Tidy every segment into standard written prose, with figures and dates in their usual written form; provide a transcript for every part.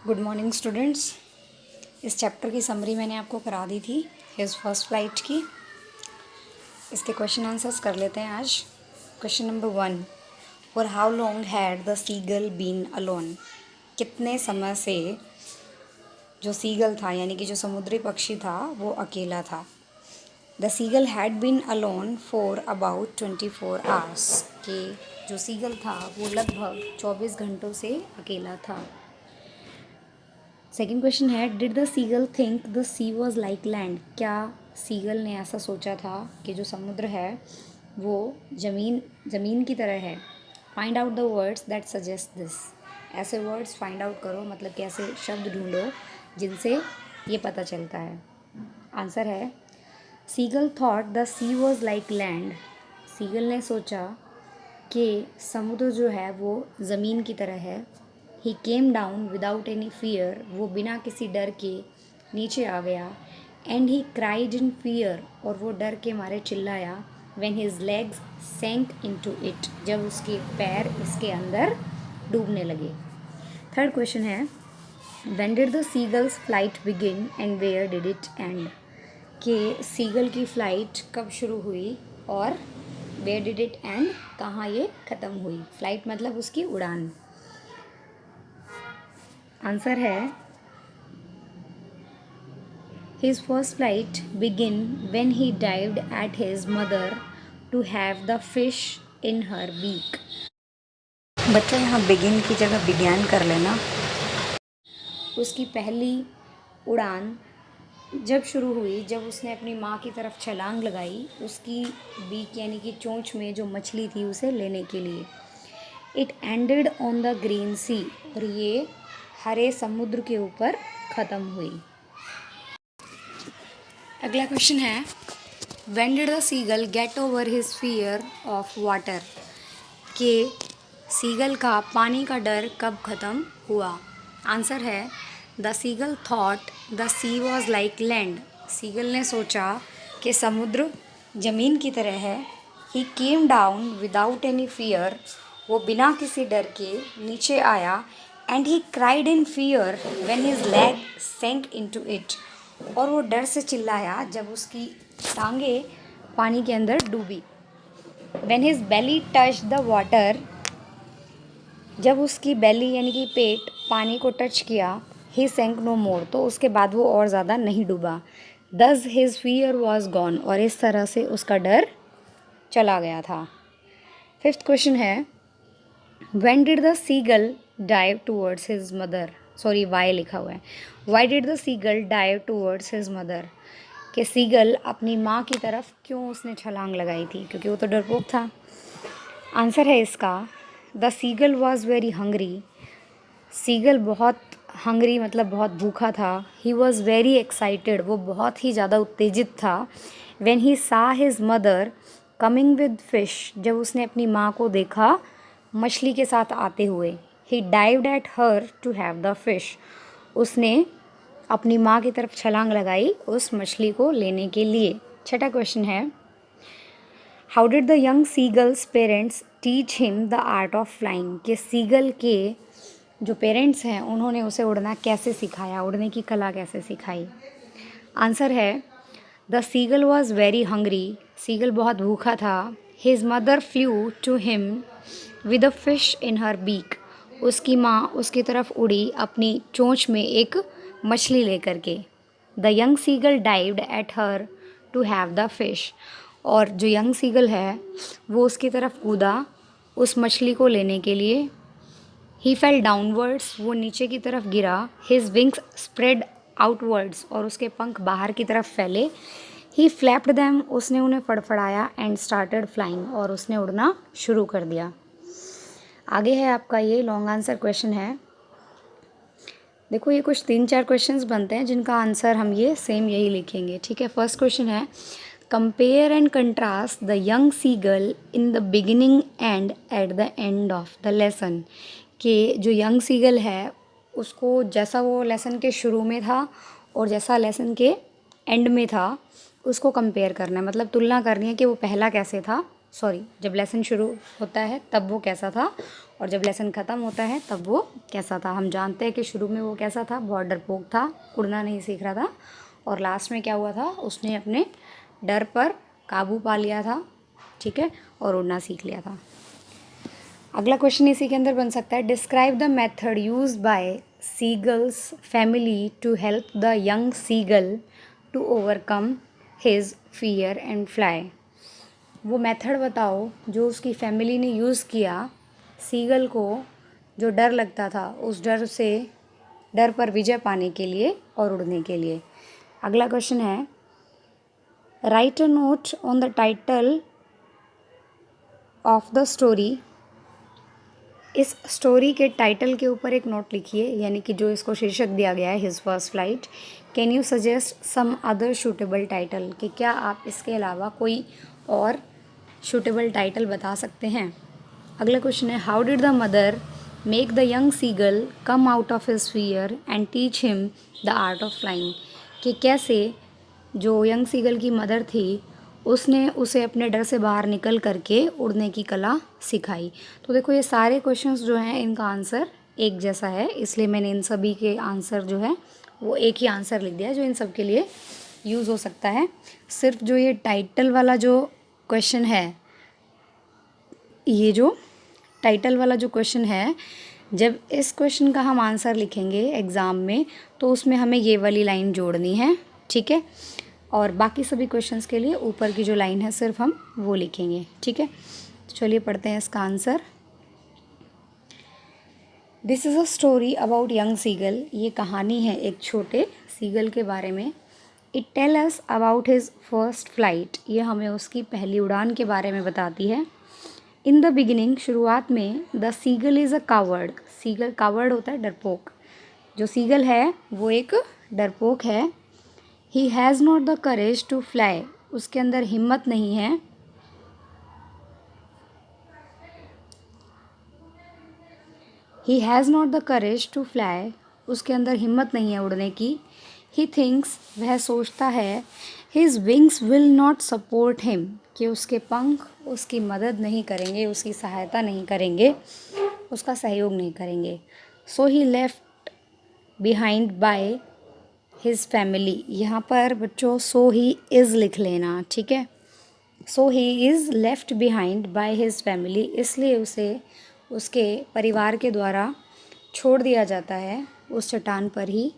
Good morning students. इस chapter की summary मैंने आपको करा दी थी हिज फर्स्ट फ्लाइट की। इसके क्वेश्चन आंसर्स कर लेते हैं आज। Question number 1, for how long had the seagull been alone. कितने समय से जो सीगल था यानी कि जो समुद्री पक्षी था वो अकेला था। The seagull had been alone for about 24 hours. कि जो सीगल था वो लगभग 24 घंटों से अकेला था। सेकेंड क्वेश्चन है, did the seagull think the sea was like land. क्या सीगल ने ऐसा सोचा था कि जो समुद्र है वो ज़मीन की तरह है। Find out the words that suggest this. ऐसे वर्ड्स फाइंड आउट करो, मतलब कि ऐसे शब्द ढूंढो जिनसे ये पता चलता है। आंसर है, seagull thought the sea was like land. Seagull ने सोचा कि समुद्र जो है वो ज़मीन की तरह है। He came down without any fear. वो बिना किसी डर के नीचे आ गया। And he cried in fear. और वो डर के मारे चिल्लाया। When his legs sank into it. जब उसके पैर इसके अंदर डूबने लगे। थर्ड क्वेश्चन है, when did the seagull's flight begin and where did it end. कि सीगल की फ़्लाइट कब शुरू हुई और वेयर डिड इट एंड, कहाँ ये ख़त्म हुई। फ़्लाइट मतलब उसकी उड़ान। आंसर है, his first flight begin when he dived at his mother to have the fish in her beak. बच्चा यहाँ बिगिन की जगह विज्ञान कर लेना। उसकी पहली उड़ान जब शुरू हुई, जब उसने अपनी माँ की तरफ छलांग लगाई उसकी बीक यानी कि चोंच में जो मछली थी उसे लेने के लिए। It ended on the green sea. और ये हरे समुद्र के ऊपर ख़त्म हुई। अगला क्वेश्चन है, when did the seagull get over his fear of water. कि सीगल का पानी का डर कब ख़त्म हुआ। आंसर है, the seagull thought the sea was like land. Seagull ने सोचा कि समुद्र ज़मीन की तरह है। He came down without any fear. वो बिना किसी डर के नीचे आया। And he cried in fear when his leg sank into it. और वो डर से चिल्लाया जब उसकी टांगे पानी के अंदर डूबी। When his belly touch the water. जब उसकी बेली यानी कि पेट पानी को टच किया। ही सैंक नो मोर। तो उसके बाद वो और ज़्यादा नहीं डूबा। दस हिज फियर वॉज गॉन। और इस तरह से उसका डर चला गया था। फिफ्थ क्वेश्चन है, when did the seagull dive towards his mother. Sorry, why लिखा हुआ है। Why did the seagull dive towards his mother. कि सीगल अपनी माँ की तरफ क्यों उसने छलांग लगाई थी, क्योंकि वो तो डरपोक था। आंसर है इसका, the seagull was very hungry. Seagull बहुत हंग्री मतलब बहुत भूखा था। He was very excited. वो बहुत ही ज़्यादा उत्तेजित था। When he saw his mother coming with fish. जब उसने अपनी माँ को देखा मछली के साथ आते हुए। He dived at her to have the fish. उसने अपनी माँ की तरफ छलांग लगाई उस मछली को लेने के लिए। छठा क्वेश्चन है, how did the young seagulls parents teach him the art of flying. कि सीगल के जो पेरेंट्स हैं उन्होंने उसे उड़ना कैसे सिखाया, उड़ने की कला कैसे सिखाई। आंसर है, the seagull was very hungry. Seagull बहुत भूखा था। His mother flew to him with a fish in her beak. उसकी माँ उसकी तरफ उड़ी अपनी चोंच में एक मछली लेकर के। The young seagull dived at her to have the fish. और जो यंग सीगल है वो उसकी तरफ कूदा उस मछली को लेने के लिए। ही फेल डाउनवर्ड्स। वो नीचे की तरफ गिरा। His wings spread outwards. और उसके पंख बाहर की तरफ फैले। ही फ्लैप्ड दैम। उसने उन्हें फड़फड़ाया। And started flying. और उसने उड़ना शुरू कर दिया। आगे है आपका ये लॉन्ग आंसर क्वेश्चन है। देखो ये कुछ 3-4 क्वेश्चंस बनते हैं जिनका आंसर हम ये सेम यही लिखेंगे, ठीक है। फर्स्ट क्वेश्चन है, compare and contrast the young seagull in the beginning and at the end of the lesson. कि जो यंग सीगल है उसको जैसा वो लेसन के शुरू में था और जैसा लेसन के एंड में था उसको कंपेयर करना है, मतलब तुलना करनी है कि वो पहला कैसे था, जब लेसन शुरू होता है तब वो कैसा था और जब लेसन ख़त्म होता है तब वो कैसा था। हम जानते हैं कि शुरू में वो कैसा था, बहुत डरपोक था, उड़ना नहीं सीख रहा था, और लास्ट में क्या हुआ था, उसने अपने डर पर काबू पा लिया था, ठीक है, और उड़ना सीख लिया था। अगला क्वेश्चन इसी के अंदर बन सकता है, describe the method use by seagull's family to help the young seagull to overcome his fear and fly. वो मेथड बताओ जो उसकी फैमिली ने यूज़ किया सीगल को जो डर लगता था उस डर पर विजय पाने के लिए और उड़ने के लिए। अगला क्वेश्चन है, right a note on the title of the story. इस स्टोरी के टाइटल के ऊपर एक नोट लिखिए, यानी कि जो इसको शीर्षक दिया गया है his first flight. Can you suggest some other suitable title, कि क्या आप इसके अलावा कोई और शूटेबल टाइटल बता सकते हैं। अगला क्वेश्चन है, how did the mother make the young seagull come out of his fear and teach him the art of flying, कि कैसे जो यंग सीगल की मदर थी उसने उसे अपने डर से बाहर निकल करके उड़ने की कला सिखाई। तो देखो ये सारे क्वेश्चंस जो हैं इनका आंसर एक जैसा है, इसलिए मैंने इन सभी के आंसर जो है वो एक ही आंसर लिख दिया जो इन सब के लिए यूज़ हो सकता है। सिर्फ जो ये टाइटल वाला जो क्वेश्चन है, ये जो टाइटल वाला जो क्वेश्चन है, जब इस क्वेश्चन का हम आंसर लिखेंगे एग्ज़ाम में तो उसमें हमें ये वाली लाइन जोड़नी है, ठीक है, और बाकी सभी क्वेश्चंस के लिए ऊपर की जो लाइन है सिर्फ हम वो लिखेंगे, ठीक है। तो चलिए पढ़ते हैं इसका answer. This is a story about young seagull, ये कहानी है एक छोटे सीगल के बारे में। It tell us about his first flight, ये हमें उसकी पहली उड़ान के बारे में बताती है। इन द बिगिनिंग, शुरुआत में, the seagull is a coward, seagull coward होता है डरपोक, जो सीगल है वो एक डरपोक है। He has not the courage to fly, उसके अंदर हिम्मत नहीं है। He has not the courage to fly, उसके अंदर हिम्मत नहीं है उड़ने की। ही थिंक्स, वह सोचता है, his wings will not support him, कि उसके पंख उसकी मदद नहीं करेंगे, उसकी सहायता नहीं करेंगे, उसका सहयोग नहीं करेंगे। So he left behind by his family, यहाँ पर बच्चों सो ही इज़ लिख लेना, ठीक है। So he is left behind by his family, इसलिए उसे उसके परिवार के द्वारा छोड़ दिया जाता है उस चट्टान पर ही।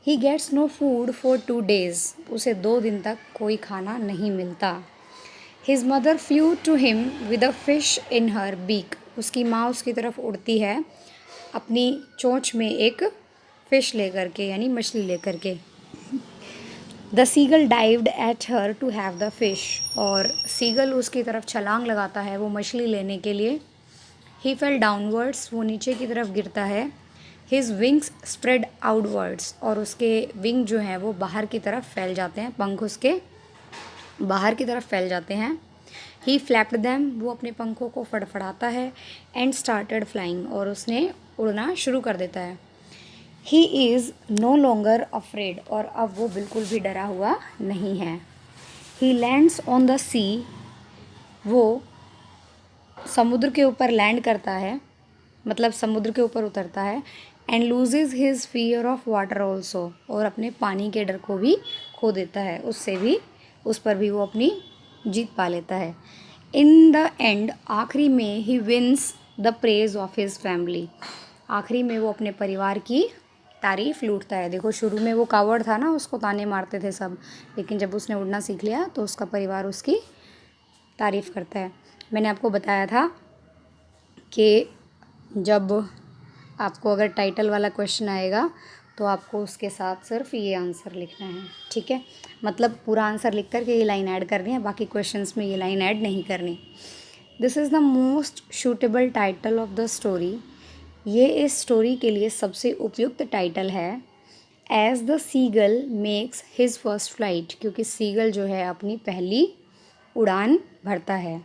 He gets no food for 2 days, उसे 2 दिन तक कोई खाना नहीं मिलता। His mother flew to him with a fish in her beak, उसकी माँ उसकी तरफ उड़ती है अपनी चोंच में एक फ़िश लेकर के, यानी मछली लेकर के। The seagull dived at her to have the fish, और सीगल उसकी तरफ छलांग लगाता है वो मछली लेने के लिए। ही फेल डाउनवर्ड्स, वो नीचे की तरफ गिरता है। हिज विंग्स स्प्रेड आउटवर्ड्स, और उसके विंग जो हैं वो बाहर की तरफ फैल जाते हैं, पंख उसके बाहर की तरफ फैल जाते हैं। ही फ्लैप्ड दैम, वो अपने पंखों को फड़फड़ाता है। एंड स्टार्टेड फ्लाइंग, और उसने उड़ना शुरू कर देता है। He is no longer afraid, और अब वो बिल्कुल भी डरा हुआ नहीं है। He lands on the sea, वो समुद्र के ऊपर लैंड करता है, मतलब समुद्र के ऊपर उतरता है। And loses his fear of water also, और अपने पानी के डर को भी खो देता है, उससे भी उस पर भी वो अपनी जीत पा लेता है। इन द एंड, आखिरी में, he wins the praise of his family, आखिरी में वो अपने परिवार की तारीफ़ लूटता है। देखो शुरू में वो कावड़ था ना, उसको ताने मारते थे सब, लेकिन जब उसने उड़ना सीख लिया तो उसका परिवार उसकी तारीफ़ करता है। मैंने आपको बताया था कि जब आपको अगर टाइटल वाला क्वेश्चन आएगा तो आपको उसके साथ सिर्फ ये आंसर लिखना है, ठीक है। मतलब पूरा आंसर लिख कर के ये लाइन ऐड करनी है, बाकी क्वेश्चंस में ये लाइन ऐड नहीं करनी। This is the most suitable title of the story, ये इस स्टोरी के लिए सबसे उपयुक्त टाइटल है। As the seagull makes his first flight, क्योंकि सीगल जो है अपनी पहली उड़ान भरता है।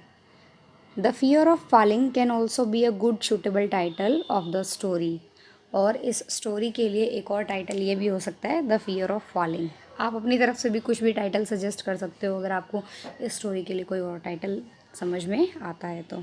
The fear of falling can also be a good suitable title of the story, और इस स्टोरी के लिए एक और टाइटल ये भी हो सकता है, द फियर ऑफ फॉलिंग। आप अपनी तरफ से भी कुछ भी टाइटल सजेस्ट कर सकते हो अगर आपको इस स्टोरी के लिए कोई और टाइटल समझ में आता है तो।